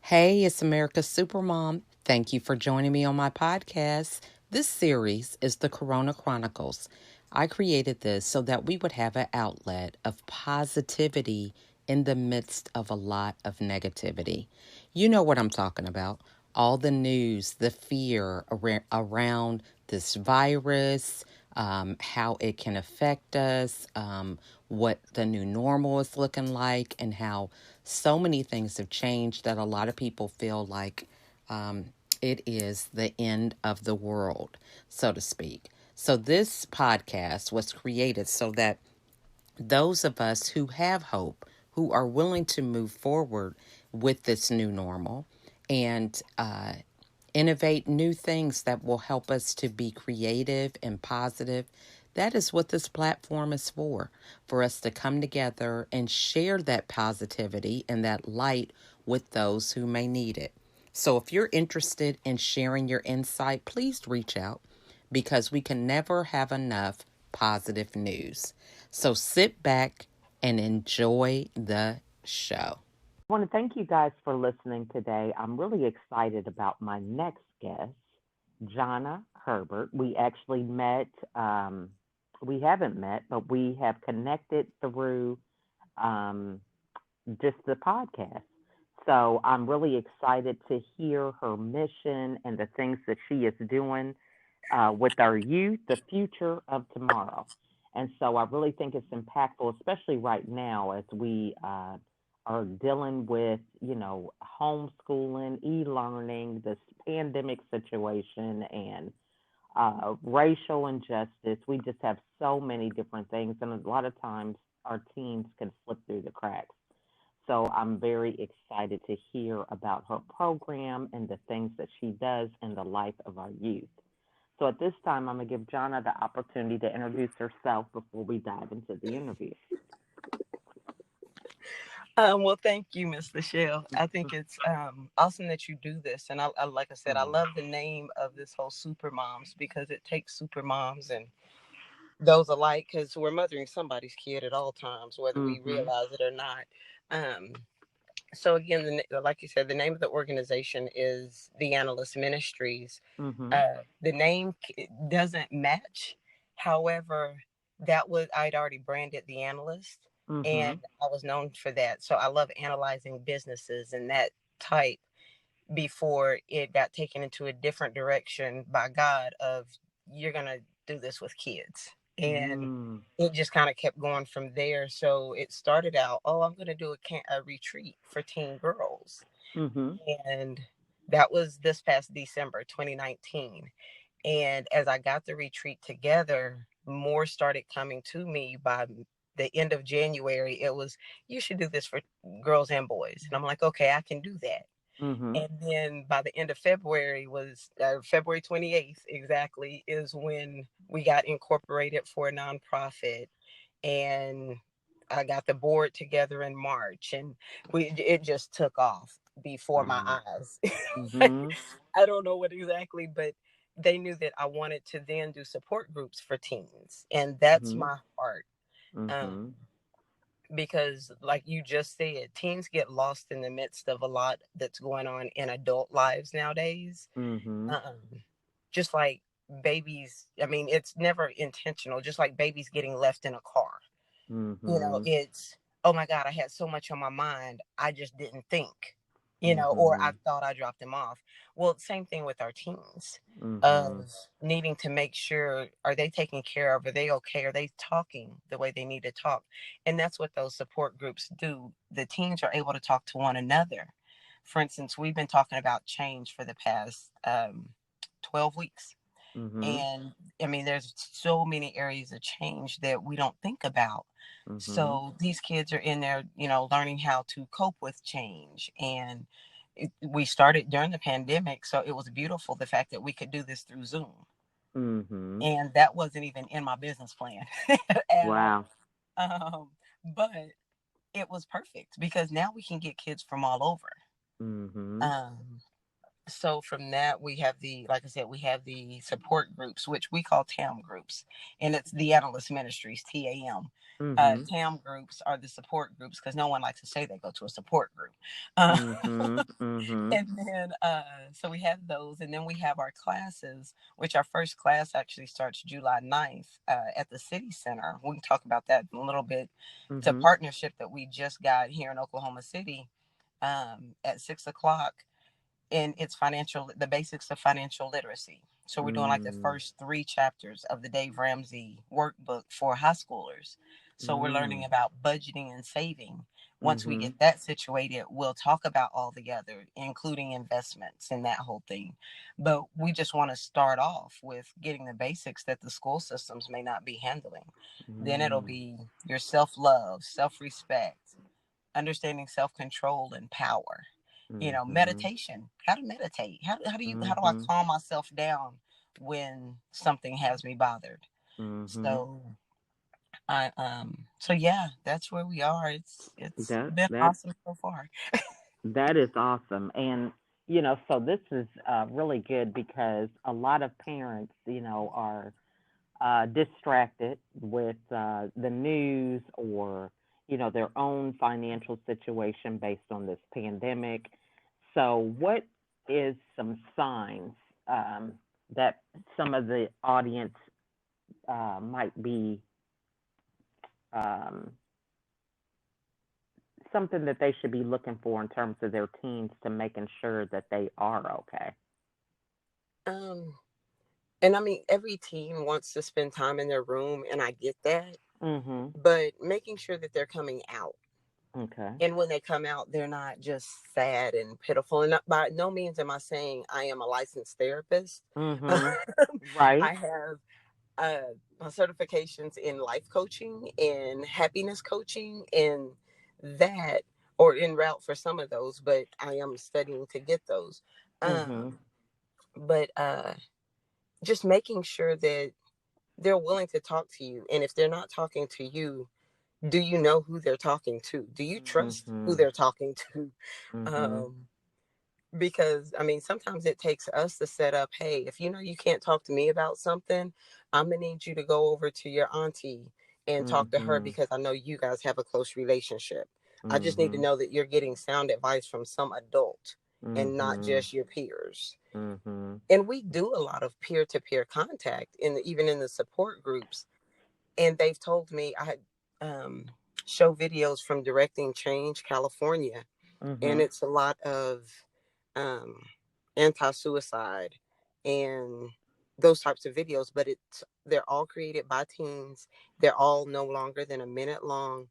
Hey, it's America's Supermom. Thank you for joining me on my podcast. This series is the Corona Chronicles. I created this so that we would have an outlet of positivity in the midst of a lot of negativity. You know what I'm talking about. All the news, the fear around this virus, how it can affect us, what the new normal is looking like, and how so many things have changed that a lot of people feel like um, it is the end of the world, so to speak. So, this podcast was created so that those of us who have hope, who are willing to move forward with this new normal and innovate new things that will help us to be creative and positive. That is what this platform is for us to come together and share that positivity and that light with those who may need it. So if you're interested in sharing your insight, please reach out because we can never have enough positive news. So sit back and enjoy the show. I want to thank you guys for listening today. I'm really excited about my next guest, Jonna Herbert. We actually met, we haven't met, but we have connected through um, just the podcast. So I'm really excited to hear her mission and the things that she is doing with our youth, the future of tomorrow. And so I really think it's impactful, especially right now as we are dealing with, homeschooling, e-learning, this pandemic situation, and racial injustice. We just have so many different things, and a lot of times our teens can slip through the cracks. So I'm very excited to hear about her program and the things that she does in the life of our youth. So at this time, I'm going to give Jonna the opportunity to introduce herself before we dive into the interview. Well, thank you, Miss Lachelle. I think it's awesome that you do this, and like I said, I love the name of this whole Super Moms because it takes super moms and those alike because we're mothering somebody's kid at all times, whether we Mm-hmm. realize it or not. Um, so again, like you said, the name of the organization is the Analyst Ministries. Mm-hmm. The name doesn't match. However, that was I'd already branded the Analyst, Mm-hmm. and I was known for that. So I love analyzing businesses and that type before it got taken into a different direction by God of you're gonna do this with kids. And Mm. it just kind of kept going from there. So it started out, oh, I'm gonna do a retreat for teen girls, Mm-hmm. and that was this past December 2019. And as I got the retreat together, more started coming to me by the end of January. It was, you should do this for girls and boys. And I'm like, okay, I can do that. Mm-hmm. And then by the end of February was February 28th exactly is when we got incorporated for a nonprofit. And I got the board together in March, and it just took off before my Wow. eyes. Mm-hmm. I don't know what exactly, but they knew that I wanted to then do support groups for teens, and that's Mm-hmm. my heart. Um, Mm-hmm. because, like you just said, teens get lost in the midst of a lot that's going on in adult lives nowadays. Mm-hmm. Um, just like babies, I mean, it's never intentional. Just like babies getting left in a car, Mm-hmm. it's, oh my God, I had so much on my mind. I just didn't think, or Mm-hmm. I thought I dropped them off. Well, same thing with our teens Mm-hmm. of needing to make sure, are they taken care of? Are they okay? Are they talking the way they need to talk? And that's what those support groups do. The teens are able to talk to one another. For instance, we've been talking about change for the past 12 weeks. Mm-hmm. And I mean, there's so many areas of change that we don't think about. Mm-hmm. So these kids are in there, learning how to cope with change. And we started during the pandemic. So it was beautiful the fact that we could do this through Zoom. Mm-hmm. And that wasn't even in my business plan at all. Wow. But it was perfect because now we can get kids from all over. Mm-hmm. Um, So from that, we have like I said, we have the support groups, which we call TAM groups, and it's the Analyst Ministries, TAM. Mm-hmm. TAM groups are the support groups because no one likes to say they go to a support group. Uh, Mm-hmm. Mm-hmm. and then, so we have those, and then we have our classes, which our first class actually starts July 9th at the City Center. We can talk about that in a little bit. It's a Mm-hmm. partnership that we just got here in Oklahoma City at 6 o'clock, and it's the basics of financial literacy. So we're doing like the Mm-hmm. first 3 chapters of the Dave Ramsey workbook for high schoolers. So we're learning about budgeting and saving. Once we Mm-hmm. get that situated, we'll talk about all the other, including investments and that whole thing. But we just want to start off with getting the basics that the school systems may not be handling. Then it'll be your self-love, self-respect, understanding self-control and power. Mm-hmm. Meditation, how to meditate, how do I Mm-hmm. calm myself down when something has me bothered. Mm-hmm. So yeah, that's where we are. It's That been that awesome so far. that is awesome. And so this is really good because a lot of parents, are distracted with the news or their own financial situation based on this pandemic. So, what is some signs um, that some of the audience might be um, something that they should be looking for in terms of their teens to making sure that they are okay? um and I mean, every teen wants to spend time in their room, and I get that, Mhm. but making sure that they're coming out. Okay. And when they come out, they're not just sad and pitiful. And by no means am I saying I am a licensed therapist. Mhm. I Right. have my certifications in life coaching and happiness coaching, and that, or en route for some of those, but I am studying to get those. Mhm. Um, but just making sure that they're willing to talk to you. And if they're not talking to you, do you know who they're talking to? Do you trust who Mhm. they're talking to? Mhm. Um, because I mean, sometimes it takes us to set up, hey, if you know you can't talk to me about something, I'm gonna need you to go over to your auntie and talk to her Mhm. because I know you guys have a close relationship. I just need to Mhm. know that you're getting sound advice from some adult and not Mhm. just your peers. Mhm. And we do a lot of peer-to-peer contact even in the support groups. And they've told me, I had show videos from Directing Change California, and Mhm. it's a lot of um, anti-suicide and those types of videos, but they're all created by teens. They're all no longer than a minute long.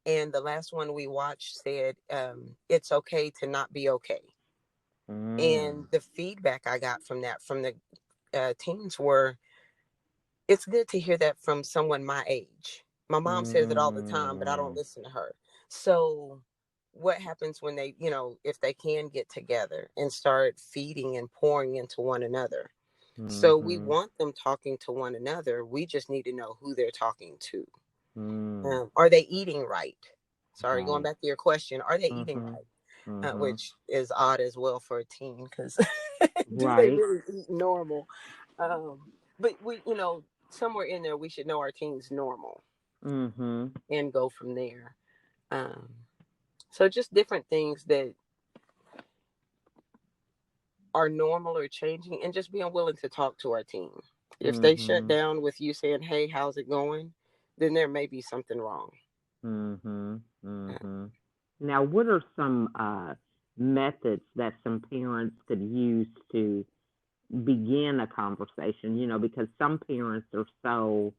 And the last one we watched said, it's okay to not be okay. And Mm. the feedback I got from the teens were, it's good to hear that from someone my age. My mom says it all the time, but I don't Mm. listen to her. So, what happens when they, if they can get together and start feeding and pouring into one another? So, we Mhm. want them talking to one another. We just need to know who they're talking to. Mm. Are they eating right? Sorry, going Right. back to your question, are they eating Mhm. right? Mhm. Which is odd as well for a teen, because do they Right. really eat normal? But somewhere in there, we should know our teens normal Mhm. and go from there. Um, so just different things that are normal or changing, and just being willing to talk to our team. If they shut Mhm. down with you saying, "Hey, how's it going?" then there may be something wrong. Mhm. Uh, Mhm. Now, what are some methods that some parents could use to begin a conversation? Because some parents are so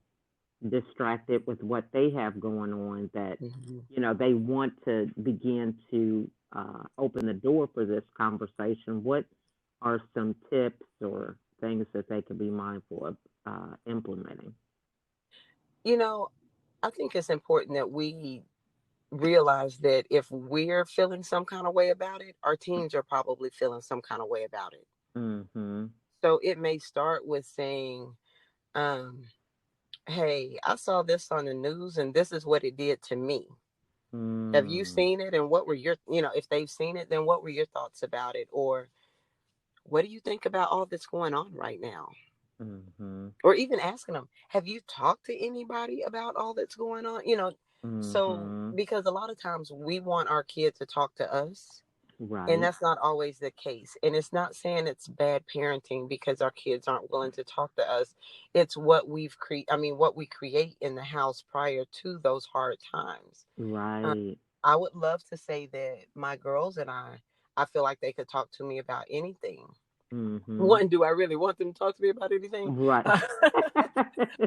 distracted with what they have going on that mhm. they want to begin to open the door for this conversation. What are some tips or things that they could be mindful of implementing? You know, I think it's important that we realize that if we're feeling some kind of way about it, our teens are probably feeling some kind of way about it. Mm-hmm. So it may start with saying, um, "Hey, I saw this on the news and this is what it did to me. Have you Mm. seen it? And what were if they've seen it, then what were your thoughts about it? Or what do you think about all that's going on right now? Mhm. Or even asking them, have you talked to anybody about all that's going on? So Mhm. because a lot of times we want our kids to talk to us, and Right. that's not always the case. And it's not saying it's bad parenting because our kids aren't willing to talk to us. It's what what we create in the house prior to those hard times. Um, Right. I would love to say that my girls and I feel like they could talk to me about anything. Mhm. One, do I really want them to talk to me about anything? Right.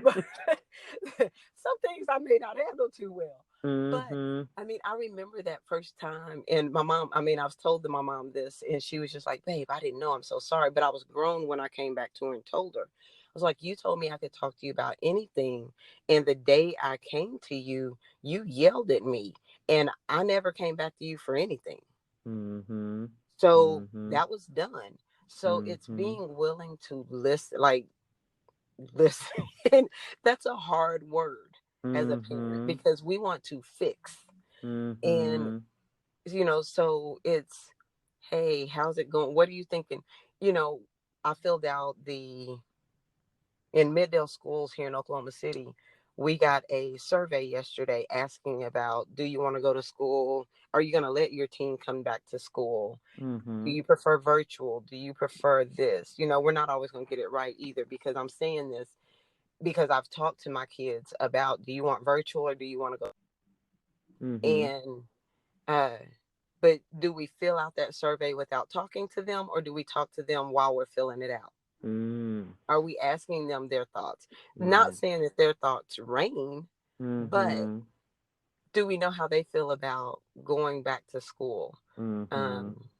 But some things I may not handle too well. But Mhm. I remember that first time, and my mom, I was told to my mom this, and she was just like, babe, I didn't know, I'm so sorry. But I was grown when I came back to her and told her. I was like, you told me I could talk to you about anything. And the day I came to you, you yelled at me, and I never came back to you for anything. Mhm. So Mhm. that was done. So it's Mhm. being willing to listen. And that's a hard word as a parent Mhm. because we want to fix. And, Mhm. so it's, hey, how's it going? What are you thinking? You know, I filled out in Middale schools here in Oklahoma City. We got a survey yesterday asking about, do you want to go to school? Are you going to let your teen come back to school? Do Mhm. you prefer virtual? Do you prefer this? We're not always going to get it right either, because I'm saying this because I've talked to my kids about, do you want virtual or do you want to go? Mhm. And, uh, but do we fill out that survey without talking to them, or do we talk to them while we're filling it out? Mm. Are we asking them their thoughts? Not Right. saying that their thoughts reign, but Mhm. do we know how they feel about going back to school? Mhm. Um,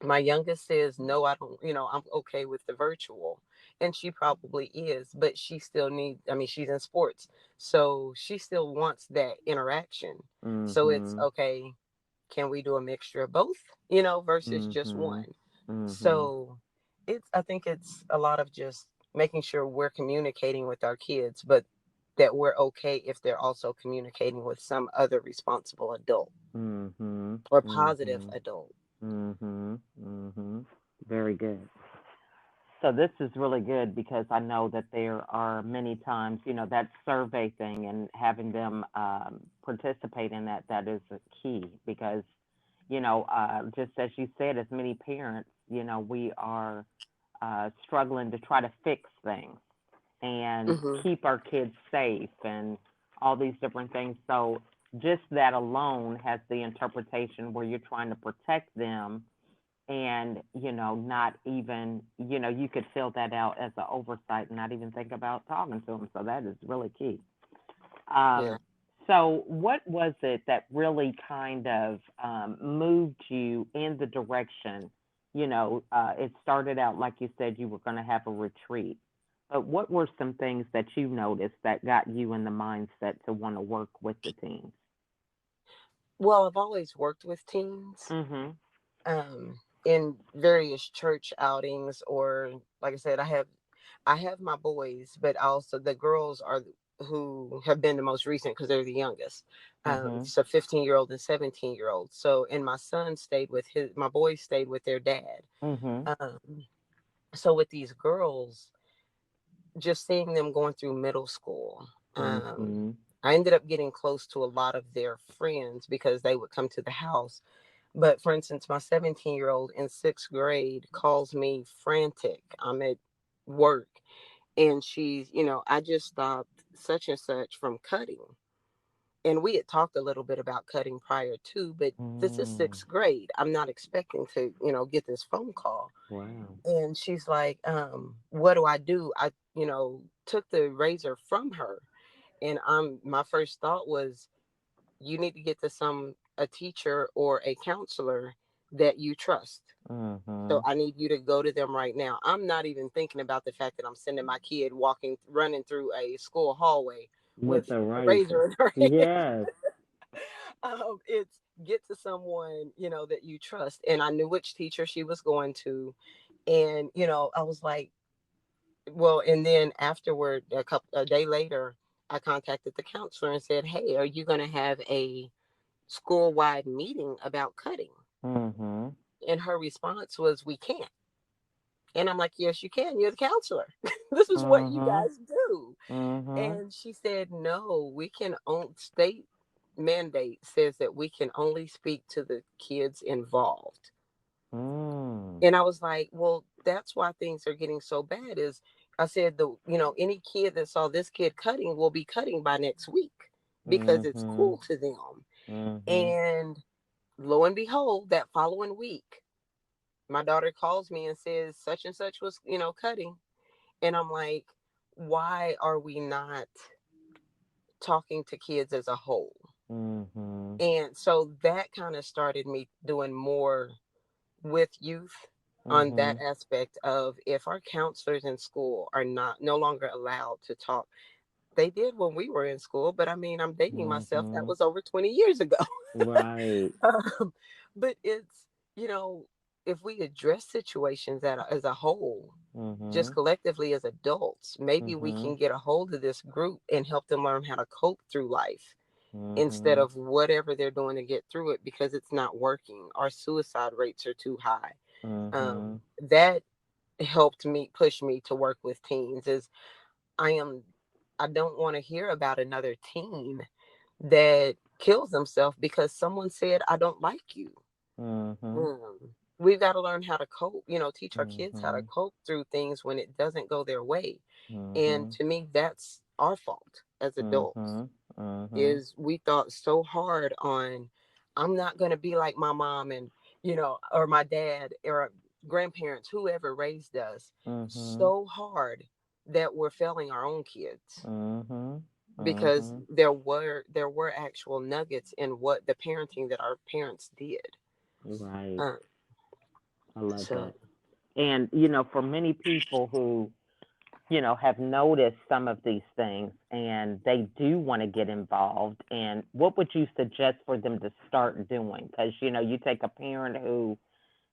my youngest says, no, I don't, I'm okay with the virtual. And she probably is, but she still needs, she's in sports. So she still wants that interaction. So it's Mhm. okay. Can we do a mixture of both, versus just Mhm. one? Mhm. So I think it's a lot of just making sure we're communicating with our kids, but that we're okay if they're also communicating with some other responsible adult Mhm. or positive Mhm. adult. Mhm. Mhm. Very good. So this is really good because I know that there are many times, that survey thing and having them participate in that is a key because, just as you said, as many parents, we are struggling to try to fix things and Hmm. keep our kids safe and all these different things. So just that alone has the interpretation where you're trying to protect them and not even you could fill that out as an oversight and not even think about talking to them, so that is really key. Yeah. So what was it that really kind of moved you in the direction, it started out like you said you were going to have a retreat, but what were some things that you noticed that got you in the mindset to want to work with the teams? Well, I've always worked with teens, Mhm. in various church outings, or like I said, I have my boys, but also the girls are who have been the most recent because they're the youngest. Mhm. So 15-year-old and 17-year-old. So, and my boys stayed with their dad. Mhm. Um, so with these girls, just seeing them going through middle school, Mhm. I ended up getting close to a lot of their friends because they would come to the house. But for instance, my 17-year-old in sixth grade calls me frantic. I'm at work, and she's, I just stopped such and such from cutting. And we had talked a little bit about cutting prior to, but this is Mm. sixth grade. I'm not expecting to, get this phone call. Wow. And she's like, what do I do? I, took the razor from her. And my first thought was, you need to get to a teacher or a counselor that you trust. So Mhm. I need you to go to them right now. I'm not even thinking about the fact that I'm sending my kid running through a school hallway With with the a razor razor. in her hand. Yes. It's get to someone, that you trust. And I knew which teacher she was going to. And, I was like, well, and then afterward, a day later, I contacted the counselor and said, hey, are you going to have a school wide meeting about cutting? Mhm. And her response was, we can't. And I'm like, yes, you can. You're the counselor. This is what you Mhm. guys do. Mhm. And she said, no, we can own state mandate says that we can only speak to the kids involved. Mm. And I was like, well, that's why things are getting so bad is I said any kid that saw this kid cutting will be cutting by next week because it's Mhm. cool to them. Mhm. And lo and behold, that following week, my daughter calls me and says such and such was, cutting. And I'm like, why are we not talking to kids as a whole? Mhm. And so that kind of started me doing more with youth on that Mhm. aspect of if our counselors in school are not no longer allowed to talk. They did when we were in school, but I mean, I'm dating myself. That Mhm. was over 20 years ago. Right. um, but it's, you know, if we address situations that as a whole, just Mhm. collectively as adults, maybe we Mhm. can get a hold of this group and help them learn how to cope through life instead Mhm. of whatever they're doing to get through it because it's not working. Our suicide rates are too high. Mhm. That helped me push me to work with teens is I am I don't want to hear about another teen that kills themselves because someone said I don't like you. Mhm. um, we've got to learn how to cope, teach our kids how to Mhm. cope through things when it doesn't go their way. And Mhm. to me, that's our fault as adults Mhm. Mhm. is we thought so hard on I'm not going to be like my mom and or my dad or grandparents whoever raised us Mhm. so hard that we're failing our own kids Mhm. because Mhm. there were actual nuggets in what the parenting that our parents did. Right. uh, I love so that. And for many people who have noticed some of these things and they do want to get involved, and what would you suggest for them to start doing? Because you take a parent who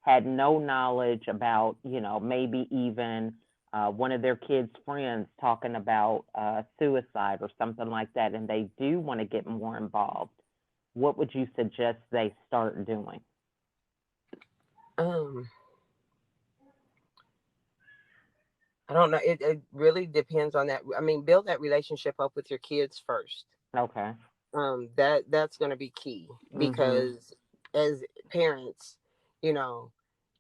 had no knowledge about, maybe even one of their kids' friends talking about suicide or something like that, and they do want to get more involved. What would you suggest they start doing? um I don't know. It really depends on that. I mean, build that relationship up with your kids first. Okay. That's going to be key Mhm. because as parents, you know,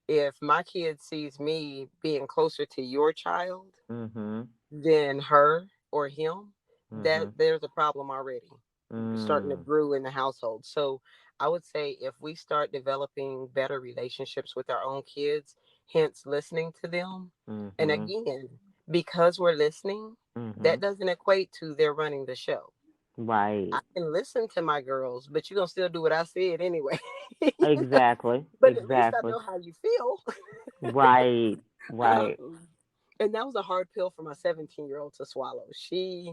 if my kid sees me being closer to your child Mhm. than her or him, that Mhm. there's a problem already starting to Mm. brew in the household. So I would say if we start developing better relationships with our own kids, hence listening to them, and Mhm. again, because we're listening, that Mhm. doesn't equate to they're running the show. I Right. can listen to my girls, but you're gonna still do what I said anyway. Exactly. But at least I Exactly. know how you feel. Right. Right. um, and that was a hard pill for my 17-year-old to swallow. She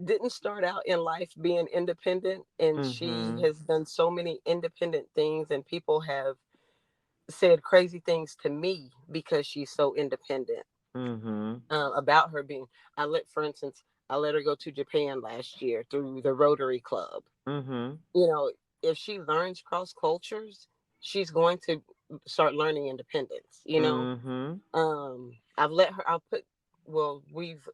didn't start out in life being independent, and she Mhm. has done so many independent things, and people have said crazy things to me because she's so independent. Mhm. About her being, for instance, I let her go to Japan last year through the Rotary Club. Mhm. You know, if she learns cross cultures, she's going to start learning independence. Mhm. I've let her. We've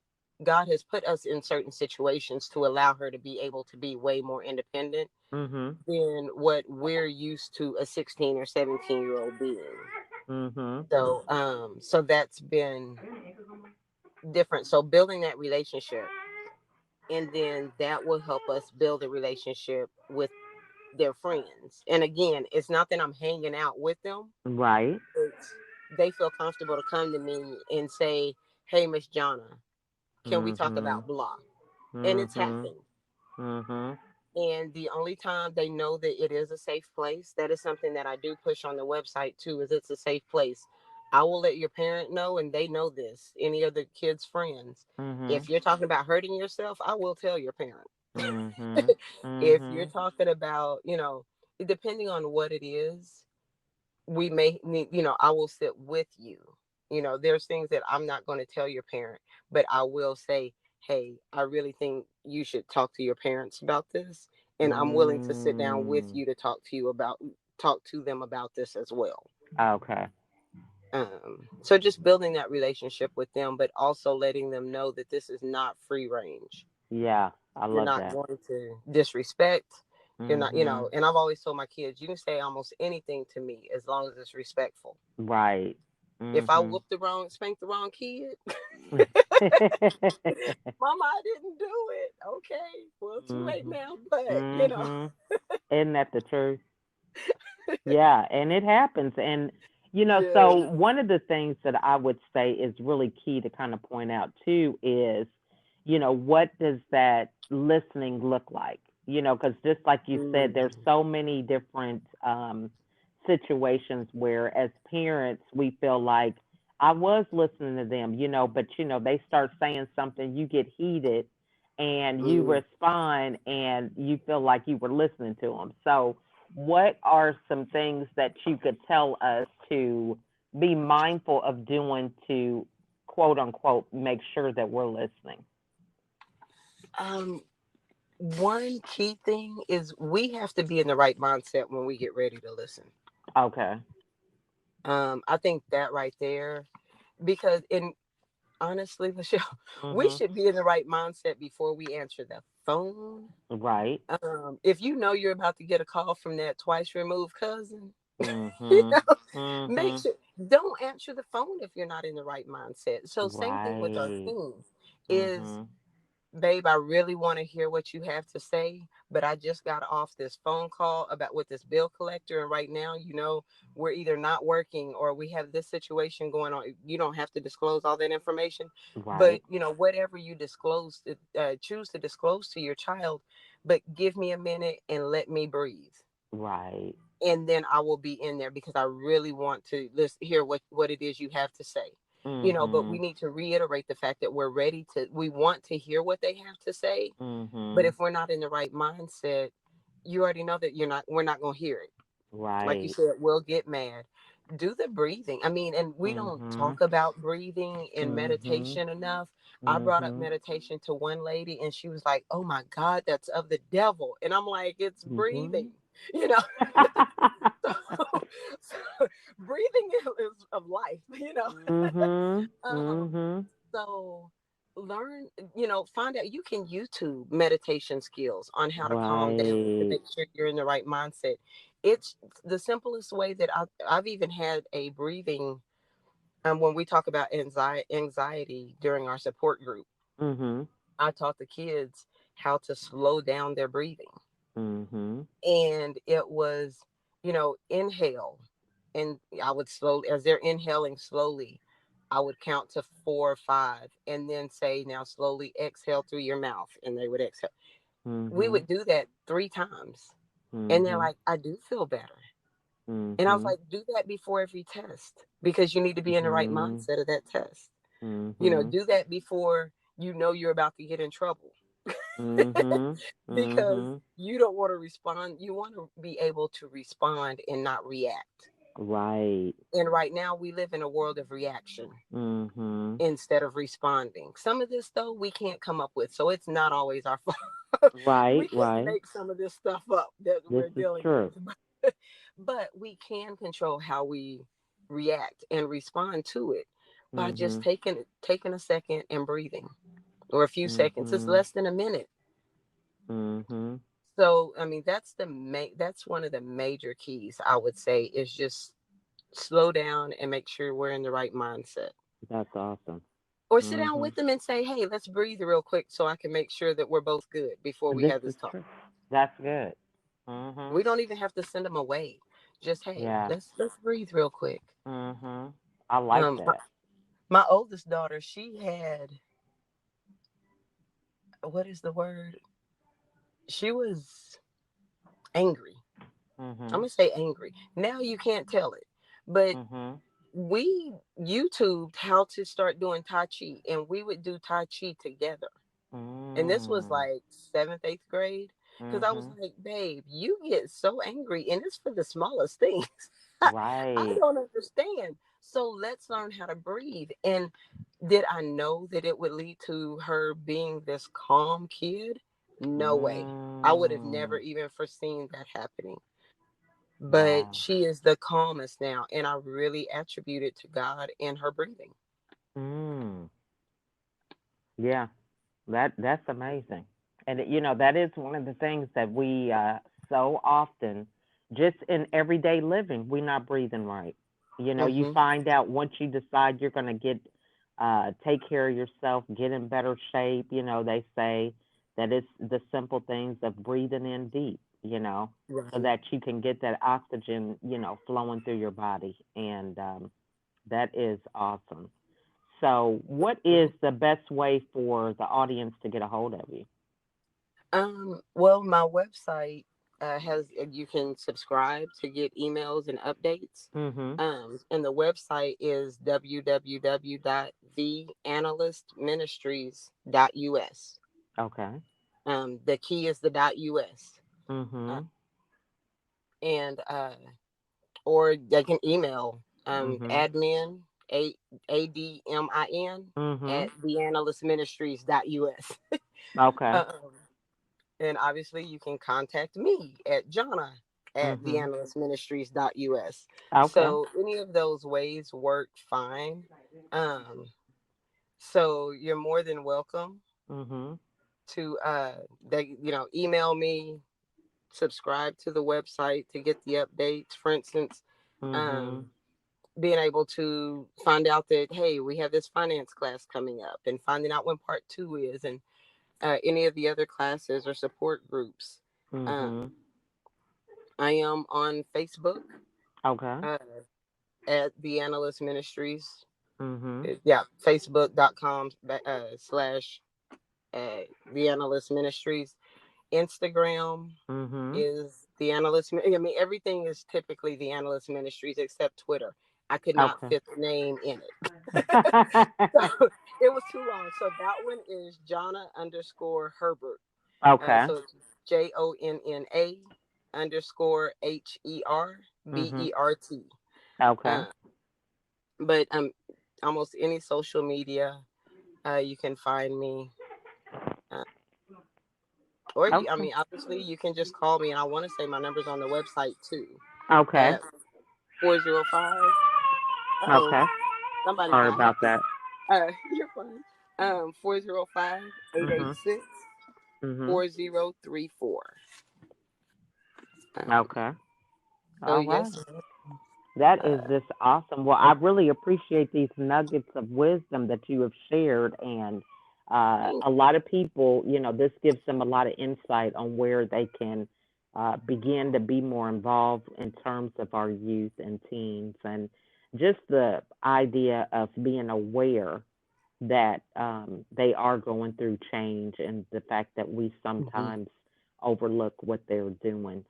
God has put us in certain situations to allow her to be able to be way more independent Mhm. than what we're used to a 16 or 17-year-old being. Mhm. So that's been different. So building that relationship, and then that will help us build a relationship with their friends. And again, it's not that I'm hanging out with them. Right. It's they feel comfortable to come to me and say, "Hey, Miss Jonna, can we talk Mhm. about blah?" And it's Mhm. happened. Mhm. And the only time they know that it is a safe place, that is something that I do push on the website too, is it's a safe place. I will let your parent know, and they know this, any of the kids' friends. Mhm. If you're talking about hurting yourself, I will tell your parent. Mhm. If you're Mhm. talking about, depending on what it is, we may need, I will sit with you. There's things that I'm not going to tell your parent, but I will say, hey, I really think you should talk to your parents about this. And I'm willing to sit down with Mm. you to talk to them about this as well. Okay. So just building that relationship with them, but also letting them know that this is not free range. Yeah, I You're love not that. going to disrespect. You're not, Mhm. and I've always told my kids, you can say almost anything to me as long as it's respectful. Right. If I Mhm. whoop spank the wrong kid, Mama, I didn't do it. Okay, well, too late Mhm. now, but Mhm. Isn't that the truth? Yeah, and it happens. And, yeah. so one of the things that I would say is really key to kind of point out too is, what does that listening look like? Because just like you said, there's Mm, so many different situations where as parents, we feel like I was listening to them, but, they start saying something, you get heated and you mm. respond and you feel like you were listening to them. So, what are some things that you could tell us to be mindful of doing to quote unquote make sure that we're listening? Um, One key thing is we have to be in the right mindset when we get ready to listen. Okay. I think that right there, because in honestly, Michelle, we Mhm. should be in the right mindset before we answer the phone. Right. If you know you're about to get a call from that twice removed cousin, you Mhm. know, make Mhm. sure don't answer the phone if you're not in the right mindset. So same thing with our Right. teens is, Mhm. babe, I really want to hear what you have to say, but I just got off this phone call about with this bill collector, and right now, we're either not working or we have this situation going on. You don't have to disclose all that information, but Right. whatever you choose to disclose to your child, but give me a minute and let me breathe, Right. and then I will be in there because I really want to hear what it is you have to say. But we Mhm. need to reiterate the fact that we want to hear what they have to say. But Mhm. if we're not in the right mindset, you already know that we're not going to hear it. Like you Right. said, we'll get mad. Do the breathing. I mean, and we don't Mhm. talk about breathing and Mhm. meditation enough. I brought up Mhm. meditation to one lady and she was like, "Oh my God, that's of the devil." And I'm like, "It's breathing." Mhm. You know, so, so breathing is of life. Mhm. Um, Mhm. so learn, find out. You can YouTube meditation skills on how to calm down to Right. make sure you're in the right mindset. It's the simplest way that I've even had a breathing. When we talk about anxiety during our support group, Mhm. I taught the kids how to slow down their breathing. Mhm. And it was, inhale, and I would slowly, as they're inhaling slowly, I would count to 4 or 5 and then say, now slowly exhale through your mouth, and they would exhale. We Mhm. would do that 3 times, and they're Mhm. like, I do feel better. And I was Mhm. like, do that before every test because you need to be in the right Mhm. mindset of that test. Mhm. Do that before you're about to get in trouble. Mhm. Because Mhm. you don't want to respond. You want to be able to respond and not react. Right. And right now, we live in a world of reaction Mhm. instead of responding. Some of this, though, we can't come up with. So it's not always our fault. Right. We can't Right. make some of this stuff up that This we're is dealing with. true. But we can control how we react and respond to it by just Mhm. taking a second and breathing, or a few seconds. It's Mhm. less than a minute. Mhm. So, I mean, that's one of the major keys I would say is just slow down and make sure we're in the right mindset. That's awesome. Or sit down Mhm. with them and say, "Hey, let's breathe real quick so I can make sure that we're both good before we This have is this talk." true. That's good. Mhm. We don't even have to send them away. Just, "Hey, Yeah. let's breathe real quick." Mhm. I like Um my, that. my oldest daughter, she had, what is the word? She was angry. I'm Mhm. going to say angry. Now you can't tell it. But Mhm. we YouTubed how to start doing Tai Chi, and we would do Tai Chi together. And this was Mm. like seventh, eighth grade. Because I was Mhm. like, babe, you get so angry, and it's for the smallest things. I Right. don't understand. So let's learn how to breathe. And did I know that it would lead to her being this calm kid? No way. I would have never Mm. even foreseen that happening. but Wow. she is the calmest now, and I really attribute it to God and her breathing. Mm. Yeah. That's amazing. And that is one of the things that we so often, just in everyday living, we're not breathing right. You Hmm. find out once you decide you're going to take care of yourself, get in better shape. They say that it's the simple things of breathing in deep, so Right. that you can get that oxygen, flowing through your body. And that is awesome. So, what is Mhm. the best way for the audience to get a hold of you? Well, my website has you can subscribe to get emails and updates. Mhm. And the website is www.theanalystministries.us. Okay. The key is the .us. Uh, Mhm. and or they can email Mhm. admin admin at Mhm. theanalystministries.us. Okay. um, and obviously you can contact me at Jonna at Mhm. theanalystministries.us. Okay. So any of those ways work fine. Um, so you're more than welcome Mhm. to email me, subscribe to the website to get the updates. For instance, um, Mhm. being able to find out that, hey, we have this finance class coming up, and finding out when part two is, and any of the other classes or support groups. Um, Mhm. I am on Facebook Okay. uh, at the Analyst Ministries. Mhm. Yeah, facebook.com slash the Analyst Ministries. Instagram Mhm. is the Analyst. I mean, everything is typically the Analyst Ministries except Twitter. I could not Okay. fit the name in it. So it was too long. So that one is Jonna underscore Herbert. Okay. So it's Jonna underscore Mhm. Herbert. Okay. Uh, but almost any social media, you can find me. Uh, I Okay. mean, obviously, you can just call me, and I want to say my number's on the website too. Okay. At 405. Oh, Okay. somebody Sorry got about happy. that. You're fine. 405 eight eight Mhm. six Mhm. 4034. Um, Okay. so All right. yes, ma'am. That is uh, just awesome. Well, I really appreciate these nuggets of wisdom that you have shared. And thank a lot of people, this gives them a lot of insight on where they can begin to be more involved in terms of our youth and teens. And just the idea of being aware that they are going through change and the fact that we Mhm. sometimes overlook what they're doing.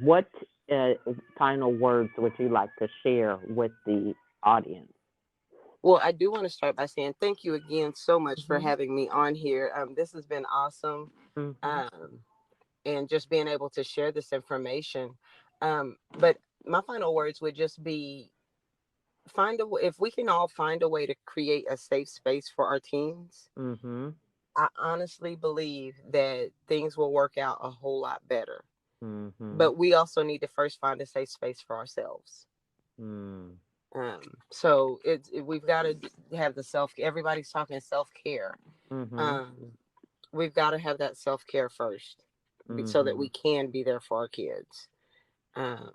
What uh, final words would you like to share with the audience? Well, I do want to start by saying thank you again so much for Mhm. having me on here. This has been awesome. Mhm. Um, and just being able to share this information. But my final words would just be if we can all find a way to create a safe space for our teens, Mhm. I honestly believe that things will work out a whole lot better. Mhm. But we also need to first find a safe space for ourselves. Mhm. So we've got to have the everybody's talking self-care. Mhm. Um, we've got to have that self-care first so that we Mhm. can be there for our kids. Um,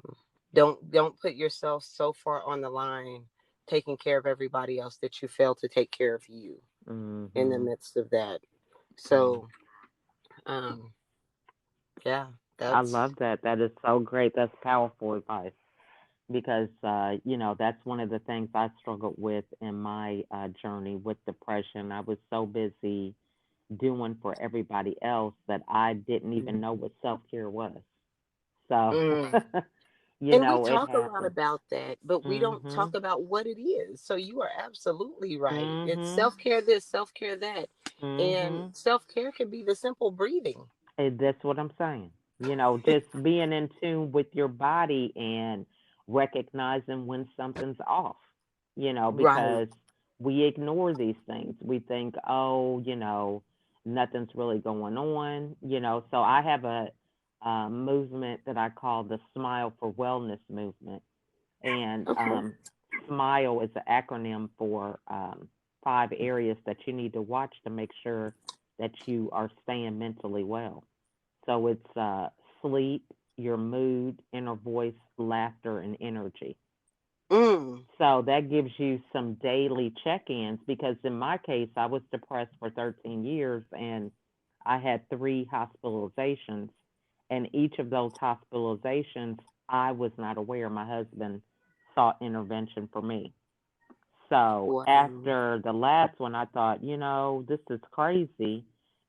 don't put yourself so far on the line taking care of everybody else that you fail to take care of you in the Mhm. midst of that. Mhm. So, um, yeah, I that's love that. That is so great. That's powerful advice because that's one of the things I struggled with in my journey with depression. I was so busy doing for everybody else that I didn't even know what self care was. So, mm. And we it talk a lot happened. about that, but we don't talk Mhm. about what it is. So you are absolutely right. It's Mhm. self-care this, self-care that. And Mhm. self-care can be the simple breathing. That's what I'm saying. Just being in tune with your body and recognizing when something's off. Right. Because we ignore these things. We think, oh, nothing's really going on. So I have movement that I call the Smile for Wellness movement. And Okay. SMILE is an acronym for 5 areas that you need to watch to make sure that you are staying mentally well. So it's sleep, your mood, inner voice, laughter, and energy. Mm. So that gives you some daily check ins because in my case, I was depressed for 13 years and I had 3 hospitalizations. And each of those hospitalizations, I was not aware. My husband sought intervention for me. So Wow. after the last one, I thought, this is crazy,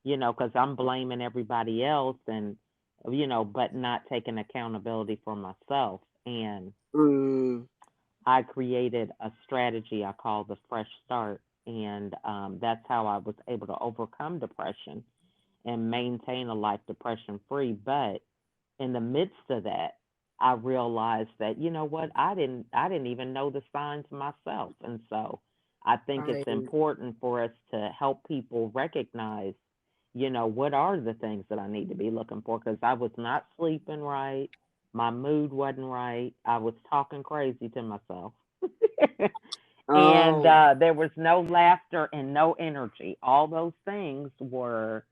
because I'm blaming everybody else and, but not taking accountability for myself. And Mm. I created a strategy I call the Fresh Start. And that's how I was able to overcome depression and maintain a life depression free. But in the midst of that, I realized that what I didn't even know the signs myself, and so I think it's Right. important for us to help people recognize, what are the things that I need to be looking for because I was not sleeping right, my mood wasn't right, I was talking crazy to myself. And Oh, there was no laughter and no energy. All those things were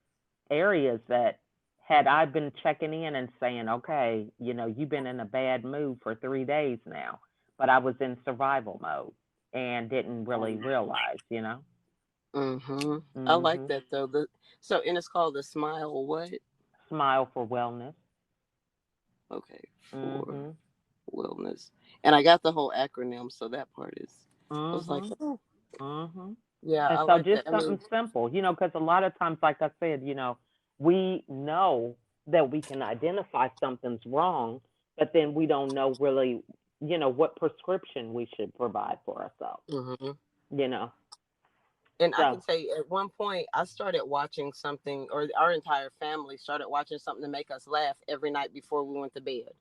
areas that had I been checking in and saying, okay, you've been in a bad mood for 3 days now, but I was in survival mode and didn't really realize. mm-hmm. I like Mhm. that though. And it's called the Smile what? Smile for wellness. Okay, for Mhm. wellness. And I got the whole acronym, so that part is. I was like, Mhm. oh, Mhm. yeah, And I so like just that. I something mean, simple, because a lot of times, like I said, we know that we can identify something's wrong, but then we don't know really, what prescription we should provide for ourselves, hmm you know. and I So, can say at one point I started watching something, or our entire family started watching something to make us laugh every night before we went to bed.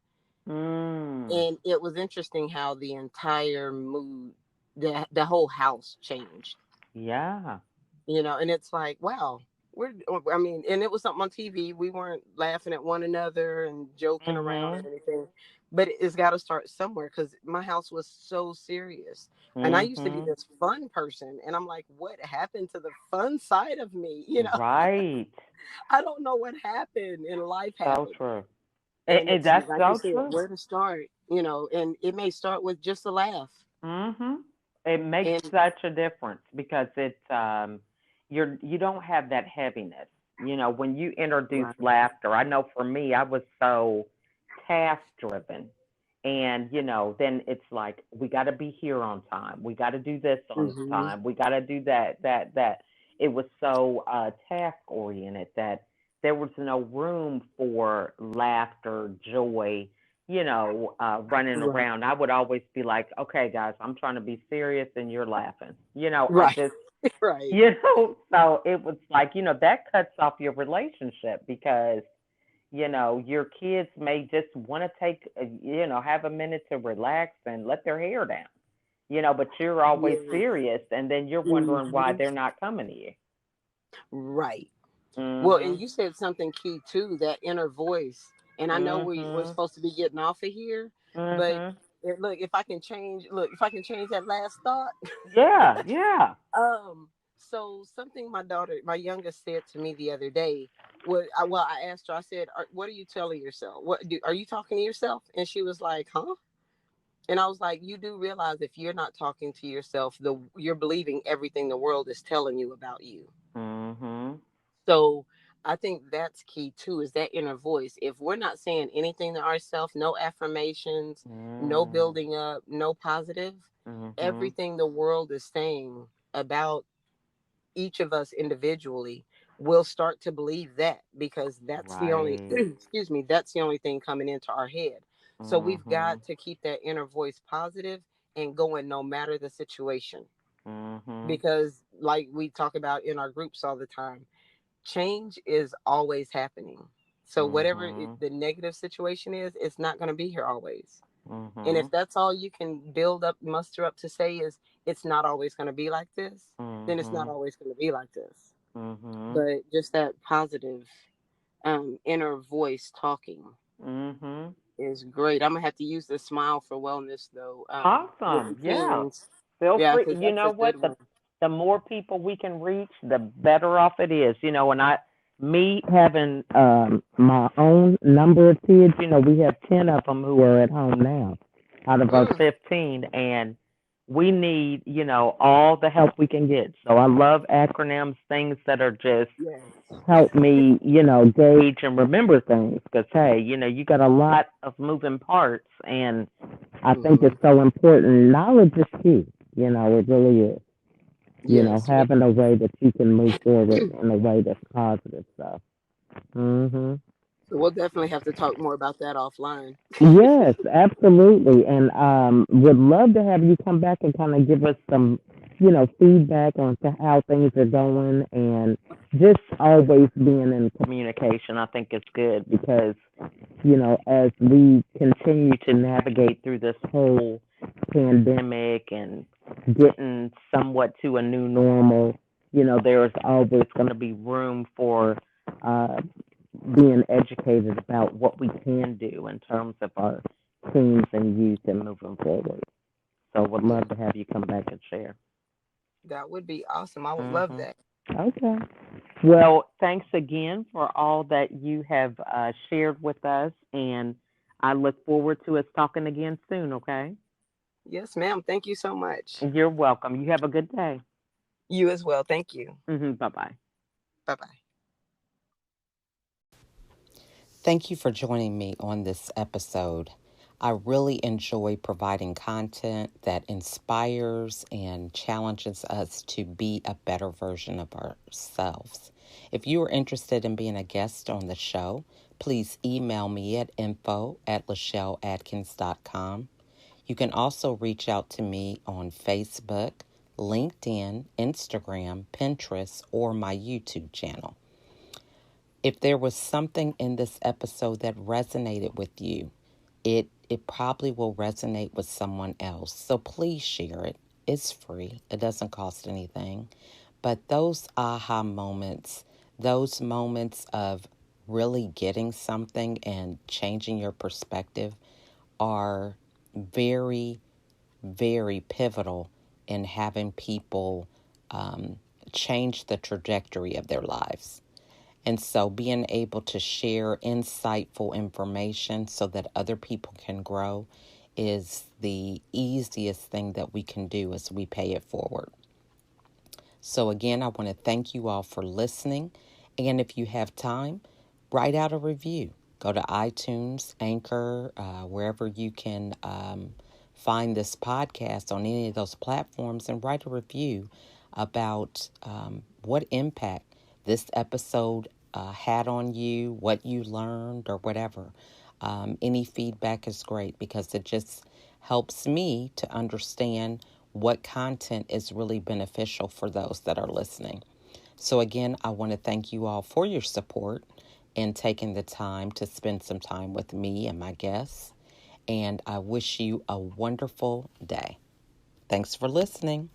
mm, And it was interesting how the entire mood, the whole house changed. yeah. And it's like, wow, I mean, and it was something on TV. We weren't laughing at one another and joking around or Mhm. anything, but it's got to start somewhere because my house was so serious. And I used to be Mhm. this fun person, and I'm like, what happened to the fun side of me? Right. I don't know what happened, and life So happened. true. And it's That's like you so said, true. where to start, and it may start with just a laugh. Mhm. It makes And such a difference because it's you don't have that heaviness. When you introduce right. laughter, I know for me I was so task driven. And then it's like we got to be here on time. We got to do this on hmm time. We got to do that. It was so task oriented that there was no room for laughter, joy, running Right. around. I would always be like, okay, guys, I'm trying to be serious and you're laughing. I Right. just, Right. so it was like, that cuts off your relationship because, your kids may just want to take, have a minute to relax and let their hair down, but you're always Yes. serious and then you're wondering why hmm they're not coming to you. Right. Well, and Mhm. you said something key too, that inner voice. And I know we're Mhm. supposed to be getting off of here, but Mhm. if I can change that last thought. Yeah, yeah. So something my youngest said to me the other day I asked her, I said, what are you telling yourself? Are you talking to yourself? And she was like, huh? And I was like, you do realize if you're not talking to yourself, you're believing everything the world is telling you about you. Mhm. So I think that's key too, is that inner voice. If we're not saying anything to ourselves, no affirmations, no Mm. building up, no positive, Mhm. everything the world is saying about each of us individually will start to believe that, because that's the only Right. excuse me, that's the only thing coming into our head. So we've got Mhm. to keep that inner voice positive and going no matter the situation, Mhm. because like we talk about in our groups all the time, change is always happening. So whatever Mhm. the negative situation is, it's not going to be here always. And if Mhm. that's all you can muster up to say is it's not always going to be like this, then it's not Mhm. always going to be like this. Mhm. But just that positive inner voice talking Mm-hmm. is great. I'm gonna have to use the smile for wellness though, with the Awesome. Yeah. teens. Feel Yeah, free. because You that's know a what? good one. The more people we can reach, the better off it is. And me having my own number of kids, we have 10 of them who are at home now out of our Mm, 15, and we need, all the help we can get. So I love acronyms, things that are just yes. help me, gauge and remember things. Because hey, you got a lot of moving parts, and I think Hmm. it's so important. Knowledge is key. It really is. Yes. Having a way that you can move forward in a way that's positive. So. Mhm. So we'll definitely have to talk more about that offline. Yes, absolutely. And would love to have you come back and kind of give us some, feedback on how things are going, and just always being in communication. I think it's good because, as we continue to navigate through this whole pandemic and getting somewhat to a new normal, there's always going to be room for uh, being educated about what we can do in terms of our teens and youth and moving forward. So would love Mm, to have you come back and share. that would be awesome. I would love Hmm. that. Okay. Well, thanks again for all that you have shared with us, and I look forward to us talking again soon, okay? Yes, ma'am. Thank you so much. You're welcome. You have a good day. You as well. Thank you. Bye bye. Bye bye. Thank you for joining me on this episode. I really enjoy providing content that inspires and challenges us to be a better version of ourselves. If you are interested in being a guest on the show, please email me at info@lachelleatkins.com. You can also reach out to me on Facebook, LinkedIn, Instagram, Pinterest, or my YouTube channel. If there was something in this episode that resonated with you, it probably will resonate with someone else. So please share it. It's free. It doesn't cost anything. But those aha moments, those moments of really getting something and changing your perspective are very, very pivotal in having people change the trajectory of their lives. And so being able to share insightful information so that other people can grow is the easiest thing that we can do as we pay it forward. So again, I want to thank you all for listening. And if you have time, write out a review. Go to iTunes, Anchor, wherever you can find this podcast on any of those platforms, and write a review about what impact this episode had on you, what you learned, or whatever. Any feedback is great because it just helps me to understand what content is really beneficial for those that are listening. So, again, I want to thank you all for your support and taking the time to spend some time with me and my guests. And I wish you a wonderful day. Thanks for listening.